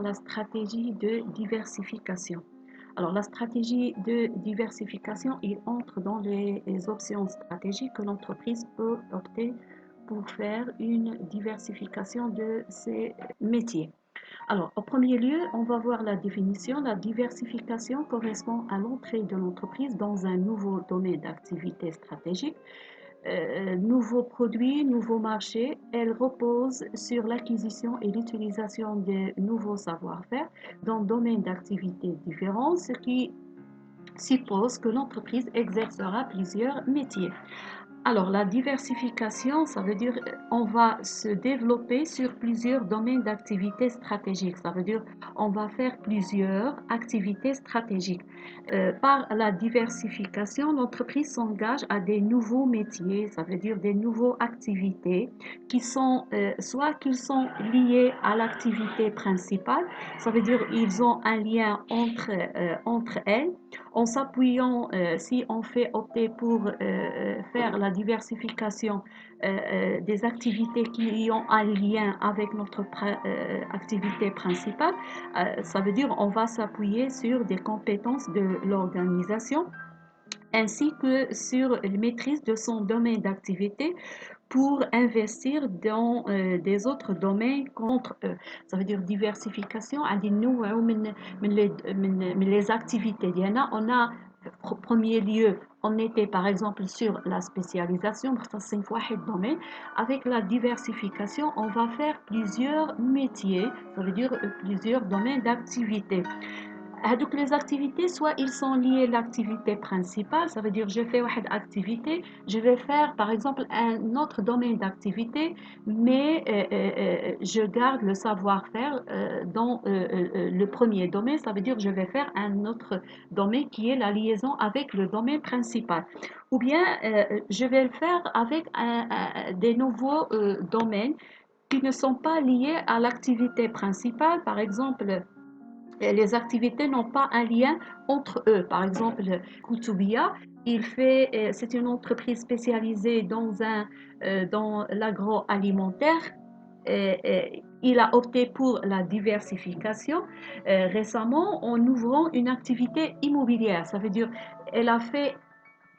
la stratégie de diversification. Alors, la stratégie de diversification, il entre dans les options stratégiques que l'entreprise peut opter pour faire une diversification de ses métiers. Alors, au premier lieu, on va voir la définition. La diversification correspond à l'entrée de l'entreprise dans un nouveau domaine d'activité stratégique. Nouveaux produits, nouveaux marchés, elle repose sur l'acquisition et l'utilisation de nouveaux savoir-faire dans des domaines d'activité différents, ce qui suppose que l'entreprise exercera plusieurs métiers. Alors, la diversification, ça veut dire on va se développer sur plusieurs domaines d'activité stratégiques. Ça veut dire on va faire plusieurs activités stratégiques. Par la diversification, l'entreprise s'engage à des nouveaux métiers, ça veut dire des nouvelles activités qui sont soit qu'ils sont liés à l'activité principale, ça veut dire ils ont un lien entre elles en s'appuyant, si on fait opter pour faire la diversification des activités qui ont un lien avec notre activité principale, ça veut dire on va s'appuyer sur des compétences de l'organisation ainsi que sur la maîtrise de son domaine d'activité pour investir dans des autres domaines contre eux. Ça veut dire diversification à des nouveaux les activités. On a au premier lieu, on était par exemple sur la spécialisation, domaine. Avec la diversification, on va faire plusieurs métiers, ça veut dire plusieurs domaines d'activité. Donc les activités, soit ils sont liés à l'activité principale, ça veut dire je fais une activité, je vais faire par exemple un autre domaine d'activité, mais je garde le savoir-faire dans le premier domaine, ça veut dire je vais faire un autre domaine qui est la liaison avec le domaine principal. Ou bien je vais le faire avec des nouveaux domaines qui ne sont pas liés à l'activité principale, par exemple les activités n'ont pas un lien entre eux. Par exemple, Koutoubia, c'est une entreprise spécialisée dans l'agroalimentaire. Il a opté pour la diversification récemment en ouvrant une activité immobilière. Ça veut dire elle a fait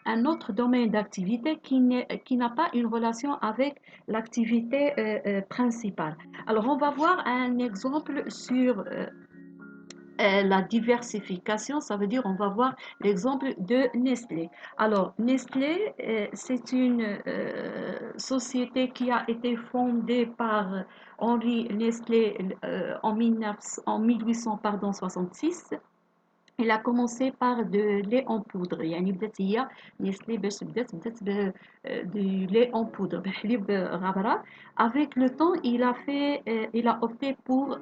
un autre domaine d'activité qui n'a pas une relation avec l'activité principale. Alors, on va voir un exemple sur la diversification, ça veut dire on va voir l'exemple de Nestlé. Alors, Nestlé, c'est une société qui a été fondée par Henri Nestlé en 1866. Il a commencé par de lait en poudre يعني بدات هي نيسلي باش بدات du lait en poudre بحليب غبرة. Avec le temps il a opté pour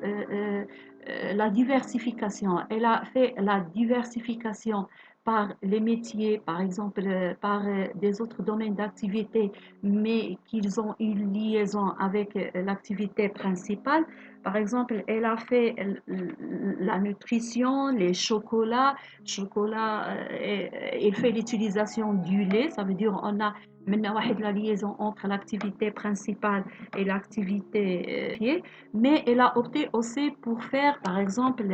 la diversification. Elle a fait la diversification par les métiers, par exemple, par des autres domaines d'activité, mais qu'ils ont une liaison avec l'activité principale. Par exemple, elle a fait la nutrition, les chocolat, il fait l'utilisation du lait, ça veut dire on a maintenant la liaison entre l'activité principale et l'activité mais elle a opté aussi pour faire, par exemple,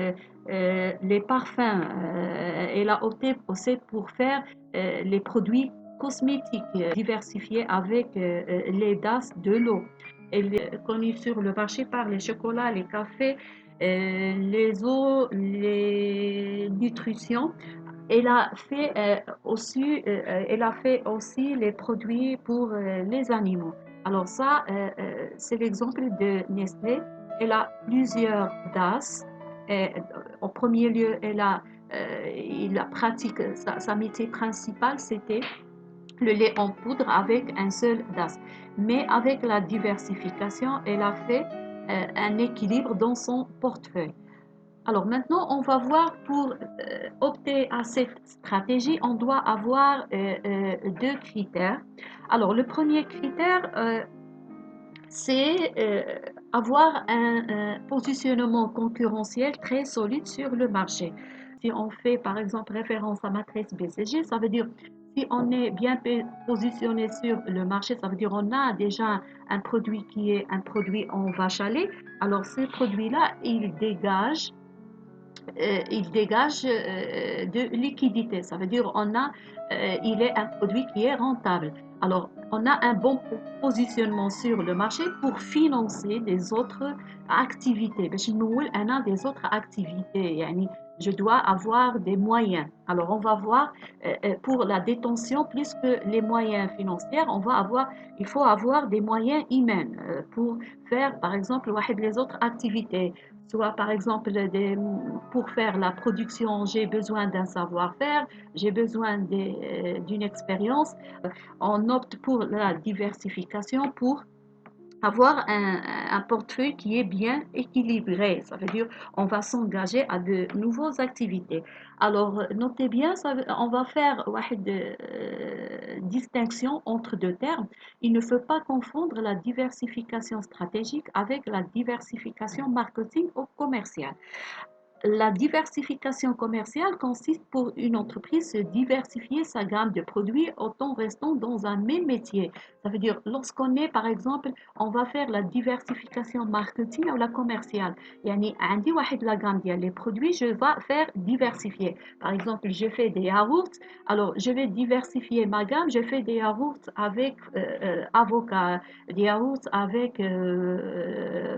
les parfums. Elle a opté aussi pour faire les produits cosmétiques diversifiés avec les DAS de l'eau. Elle est connue sur le marché par les chocolats, les cafés, les eaux, les nutritions. Elle a fait aussi les produits pour les animaux. Alors ça, c'est l'exemple de Nestlé. Elle a plusieurs DAS. En premier lieu, il pratique sa métier principal, c'était le lait en poudre avec un seul DAS. Mais avec la diversification, elle a fait un équilibre dans son portefeuille. Alors maintenant, on va voir pour opter à cette stratégie, on doit avoir deux critères. Alors le premier critère, c'est avoir un positionnement concurrentiel très solide sur le marché. Si on fait par exemple référence à matrice BCG, ça veut dire Si on est bien positionné sur le marché, ça veut dire on a déjà un produit qui est un produit en vache à lait. Alors ce produit-là, il dégage de liquidité. Ça veut dire il est un produit qui est rentable. Alors, on a un bon positionnement sur le marché pour financer des autres activités. باش نقول أنا des autres activités. يعني je dois avoir des moyens. Alors, on va voir pour la détention, plus que les moyens financiers, il faut avoir des moyens humains pour faire, par exemple, les autres activités. Soit par exemple pour faire la production, j'ai besoin d'un savoir-faire, j'ai besoin d'une expérience. On opte pour la diversification pour avoir un portefeuille qui est bien équilibré. Ça veut dire on va s'engager à de nouvelles activités. Alors, notez bien, on va faire une distinction entre deux termes. Il ne faut pas confondre la diversification stratégique avec la diversification marketing ou commerciale. La diversification commerciale consiste pour une entreprise à diversifier sa gamme de produits tout en restant dans un même métier. Ça veut dire, lorsqu'on est, par exemple, on va faire la diversification marketing ou la commerciale. يعني عندي la gamme des produits, je vais faire diversifier. Par exemple, je fais des yaourts, alors je vais diversifier ma gamme, je fais des yaourts avec avocat, des yaourts avec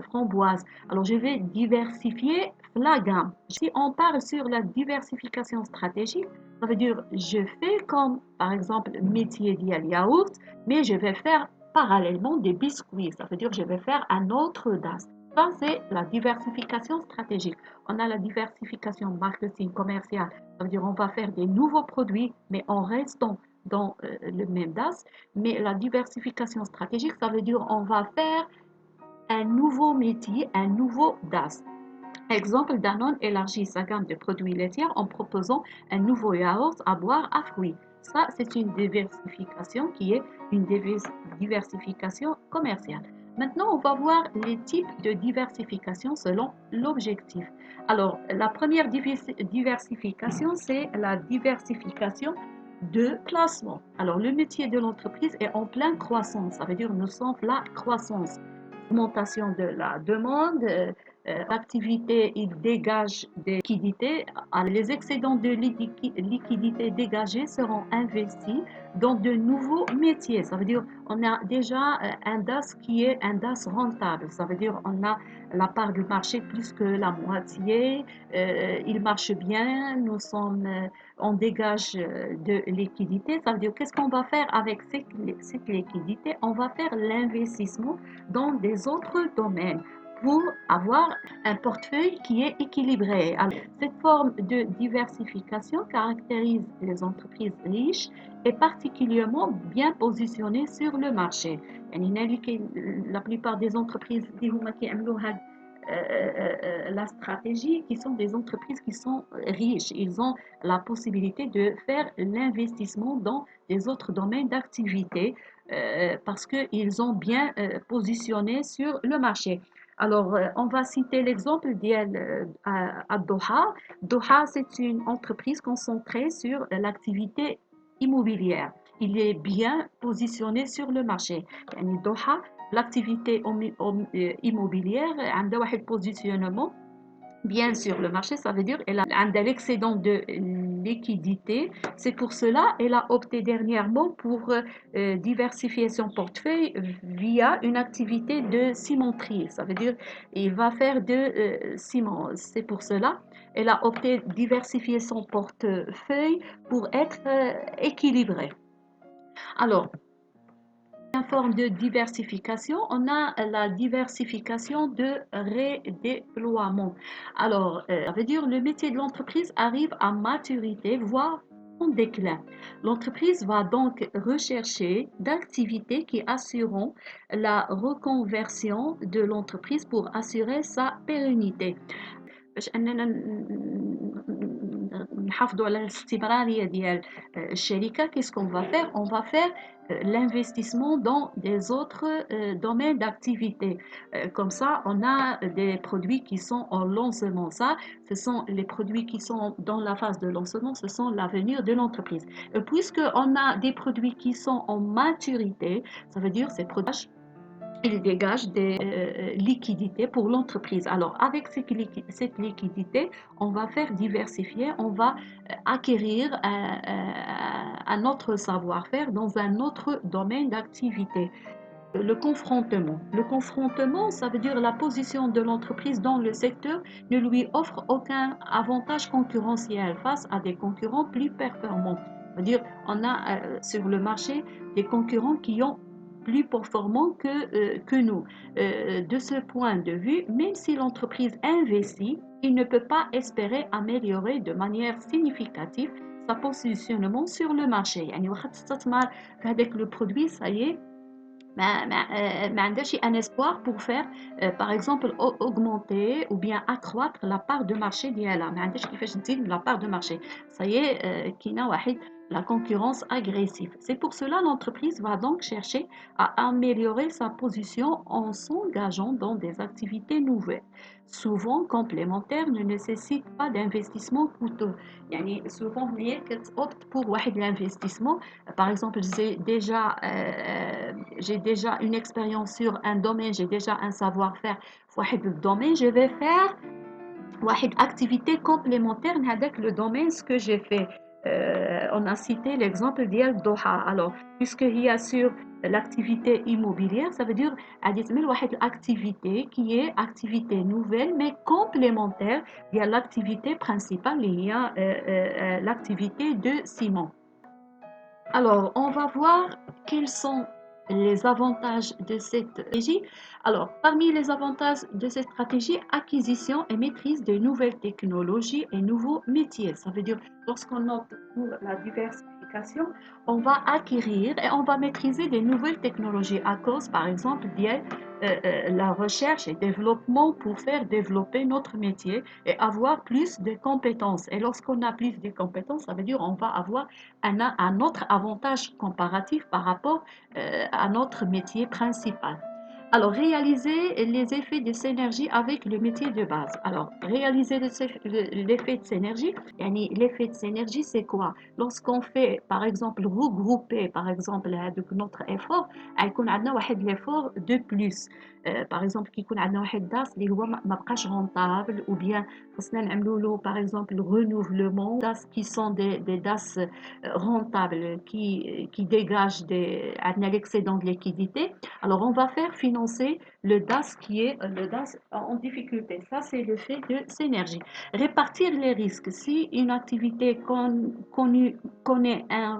framboise. Alors je vais diversifier la gamme. Si on parle sur la diversification stratégique, ça veut dire je fais comme par exemple métier d'IA yaourt, mais je vais faire parallèlement des biscuits. Ça veut dire je vais faire un autre DAS. Ça, c'est la diversification stratégique. On a la diversification marketing commercial. Ça veut dire on va faire des nouveaux produits, mais en restant dans le même DAS. Mais la diversification stratégique, ça veut dire on va faire un nouveau métier, un nouveau DAS. Exemple, Danone élargit sa gamme de produits laitiers en proposant un nouveau yaourt à boire à fruits. Ça, c'est une diversification qui est une diversification commerciale. Maintenant, on va voir les types de diversification selon l'objectif. Alors, la première diversification, c'est la diversification de placement. Alors, le métier de l'entreprise est en pleine croissance. Ça veut dire nous sommes la croissance, augmentation de la demande, l'activité, il dégage des liquidités. Les excédents de liquidités dégagés seront investis dans de nouveaux métiers. Ça veut dire on a déjà un DAS qui est un DAS rentable. Ça veut dire on a la part du marché plus que la moitié. Il marche bien. On dégage de liquidités. Ça veut dire qu'est-ce qu'on va faire avec cette liquidité? On va faire l'investissement dans des autres domaines pour avoir un portefeuille qui est équilibré. Alors, cette forme de diversification caractérise les entreprises riches et particulièrement bien positionnées sur le marché. La plupart des entreprises la stratégie, qui sont des entreprises qui sont riches. Ils ont la possibilité de faire l'investissement dans des autres domaines d'activité parce qu'ils ont bien positionné sur le marché. Alors, on va citer l'exemple à Doha. Doha, c'est une entreprise concentrée sur l'activité immobilière. Il est bien positionné sur le marché. يعني Doha, l'activité immobilière, a un positionnement bien sur le marché, ça veut dire qu'elle a l'excédent de liquidité. C'est pour cela qu'elle a opté dernièrement pour diversifier son portefeuille via une activité de cimenterie. Ça veut dire qu'il va faire de ciment. C'est pour cela qu'elle a opté diversifier son portefeuille pour être équilibré. Alors, en forme de diversification, on a la diversification de redéploiement. Alors, ça veut dire le métier de l'entreprise arrive à maturité, voire en déclin. L'entreprise va donc rechercher d'activités qui assureront la reconversion de l'entreprise pour assurer sa pérennité. باش اننا نحافظوا على الاستمراريه ديال الشركه. qu'est-ce qu'on va faire? On va faire l'investissement dans des autres domaines d'activité. Comme ça, on a des produits qui sont en lancement. Ça, ce sont les produits qui sont dans la phase de lancement, ce sont l'avenir de l'entreprise. Puisque on a des produits qui sont en maturité, ça veut dire ces produits, il dégage des liquidités pour l'entreprise. Alors, avec cette liquidité, on va faire diversifier, on va acquérir un autre savoir-faire dans un autre domaine d'activité. Le confrontement. Le confrontement, ça veut dire la position de l'entreprise dans le secteur ne lui offre aucun avantage concurrentiel face à des concurrents plus performants. Ça veut dire on a sur le marché des concurrents qui ont plus performants que nous. De ce point de vue, même si l'entreprise investit, il ne peut pas espérer améliorer de manière significative sa positionnement sur le marché. يعني واخا تستثمر في هذاك le produit, ça y est, ما عندهاش un espoir pour faire par exemple augmenter ou bien accroître la part de marché ديالها. ما عندهاش كيفاش تزيد la part de marché. Ça y est, كاينه واحد la concurrence agressive. C'est pour cela l'entreprise va donc chercher à améliorer sa position en s'engageant dans des activités nouvelles, souvent complémentaires, ne nécessitent pas d'investissement coûteux. يعني souvent هي كتopte pour واحد l'investissement. Par exemple, j'ai déjà une expérience sur un domaine, j'ai déjà un savoir-faire في واحد الدومين, je vais faire واحد activité complémentaire avec le domaine ce que j'ai fait. On a cité l'exemple ديال Doha. Alors, puisqu'il y a sur l'activité immobilière, ça veut dire غادي تعمل واحد l'activité qui est activité nouvelle mais complémentaire à l'activité principale اللي هي l'activité de ciment. Alors, on va voir quels sont les avantages de cette stratégie. Alors, parmi les avantages de cette stratégie, acquisition et maîtrise de nouvelles technologies et nouveaux métiers. Ça veut dire, lorsqu'on opte pour la diversification, on va acquérir et on va maîtriser des nouvelles technologies à cause, par exemple, de la recherche et développement pour faire développer notre métier et avoir plus de compétences. Et lorsqu'on a plus de compétences, ça veut dire on va avoir un autre avantage comparatif par rapport à notre métier principal. Alors, réaliser les effets de synergie avec le métier de base. Alors, réaliser l'effet de synergie, l'effet de synergie, c'est quoi? Lorsqu'on fait, par exemple, regrouper, par exemple, notre effort, يكون عندنا واحد l'effort de plus. Par exemple, كي يكون عندنا واحد داس اللي هو ما بقاش rentable, ou bien خصنا نعملوا له, par exemple, renouvellement, das qui sont des das rentables, qui dégagent l'excédent de liquidité. Alors, on va faire financer le DAS qui est le DAS en difficulté. Ça, c'est le fait de synergie. Répartir les risques. Si une activité connaît un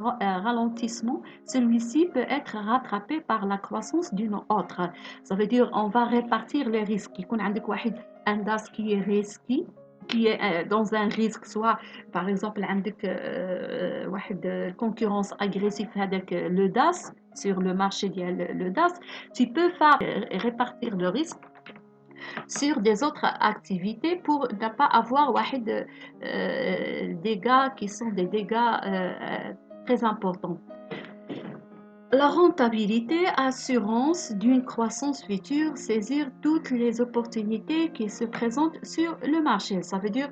ralentissement, celui-ci peut être rattrapé par la croissance d'une autre. Ça veut dire on va répartir les risques. يكون عندك un DAS qui est risqué, qui est dans un risque, soit par exemple عندك واحد concurrence agressive avec le DAS sur le marché le DAS, tu peux faire répartir le risque sur des autres activités pour ne pas avoir واحد dégâts qui sont des dégâts très importants. La rentabilité, assurance d'une croissance future, saisir toutes les opportunités qui se présentent sur le marché. Ça veut dire,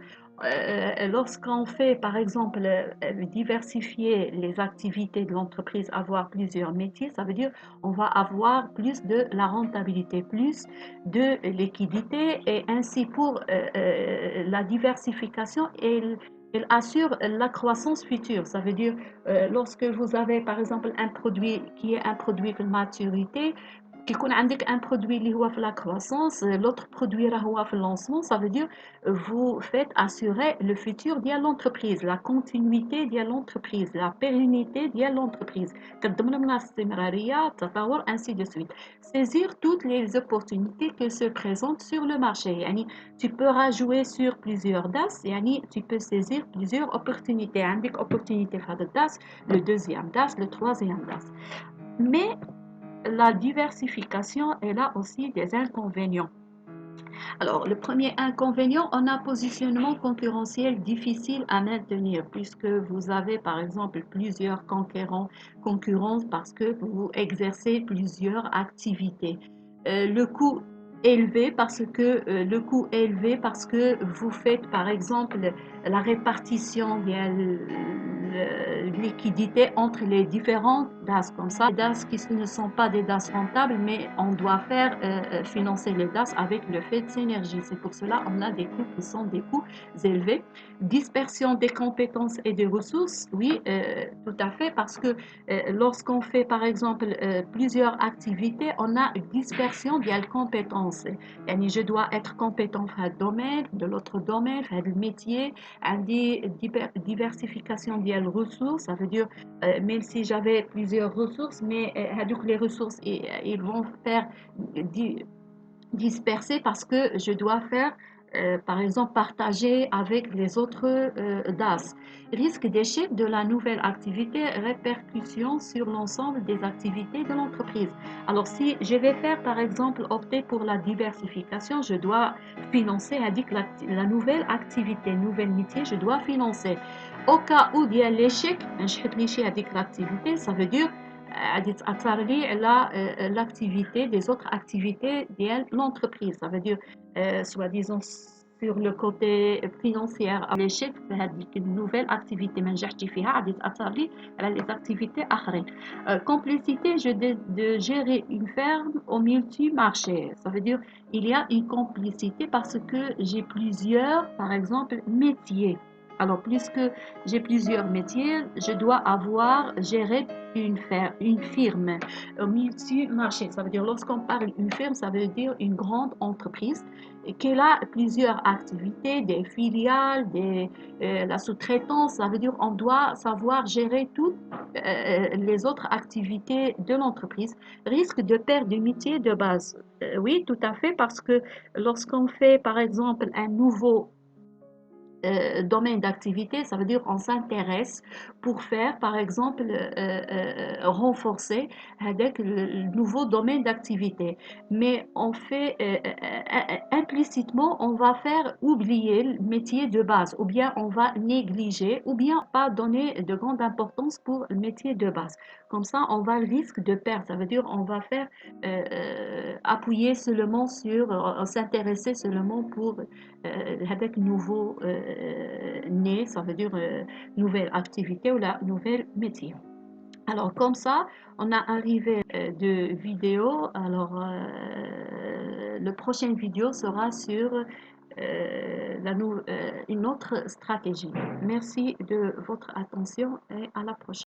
lorsqu'on fait, par exemple, diversifier les activités de l'entreprise, avoir plusieurs métiers, ça veut dire on va avoir plus de la rentabilité, plus de liquidité, et ainsi pour la diversification elle assure la croissance future. Ça veut dire, lorsque vous avez par exemple un produit qui est un produit de maturité, qui يكون عندك un produit اللي هو في la croissance, l'autre produit راه هو في lancement, ça veut dire vous faites assurer le futur de l'entreprise, la continuité de l'entreprise, la pérennité de l'entreprise, كتضمن لنا الاستمرارية, التطور, ainsi de suite. Saisir toutes les opportunités qui se présentent sur le marché. يعني tu peux jouer sur plusieurs DAS, يعني tu peux saisir plusieurs opportunités. عندك opportunité في هذا الDAS, le deuxième DAS, le troisième DAS. Mais la diversification, elle a aussi des inconvénients. Alors, le premier inconvénient, on a un positionnement concurrentiel difficile à maintenir puisque vous avez par exemple plusieurs concurrents parce que vous exercez plusieurs activités. Le coût élevé le coût élevé parce que vous faites par exemple la répartition de liquidité entre les différents DAS comme ça, les DAS qui ne sont pas des DAS rentables, mais on doit faire financer les DAS avec le fait de synergie. C'est pour cela qu'on a des coûts qui sont des coûts élevés. Dispersion des compétences et des ressources, oui, tout à fait, parce que lorsqu'on fait par exemple plusieurs activités, on a une dispersion des compétences. Yani je dois être compétent dans un domaine, de l'autre domaine, faire le métier, une diversification des ressources, ça veut dire même si j'avais plusieurs ressources, mais les ressources ils vont faire disperser parce que je dois faire, par exemple, partager avec les autres DAS. Risque d'échec de la nouvelle activité, répercussion sur l'ensemble des activités de l'entreprise. Alors, si je vais faire, par exemple, opter pour la diversification, je dois financer, indique la nouvelle activité, nouvel métier, je dois financer. Au cas où il y a l'échec, l'activité, ça veut dire l'activité des autres activités de l'entreprise. Ça veut dire, soi-disant, sur le côté financier, l'échec c'est une nouvelle activité ما نجحتش فيها غادي تأثر لي على les activités آخرين. Complicité de gérer une ferme au multi-marché. Ça veut dire il y a une complicité parce que j'ai plusieurs, par exemple, métiers. Alors, puisque j'ai plusieurs métiers, je dois avoir géré une firme multi-marché. Ça veut dire, lorsqu'on parle d'une firme, ça veut dire une grande entreprise qui a plusieurs activités, des filiales, la sous-traitance. Ça veut dire on doit savoir gérer toutes les autres activités de l'entreprise. Risque de perdre du métier de base. Oui, tout à fait, parce que lorsqu'on fait, par exemple, un nouveau domaine d'activité, ça veut dire on s'intéresse pour faire, par exemple, renforcer avec le nouveau domaine d'activité. Mais on fait implicitement, on va faire oublier le métier de base, ou bien on va négliger, ou bien pas donner de grande importance pour le métier de base. Comme ça, on va le risque de perdre. Ça veut dire on va faire appuyer seulement sur, s'intéresser seulement pour avec nouveau né, ça veut dire nouvelle activité ou la nouvelle métier. Alors comme ça, on a arrivé de vidéo. Alors le prochain vidéo sera sur une autre stratégie. Merci de votre attention et à la prochaine.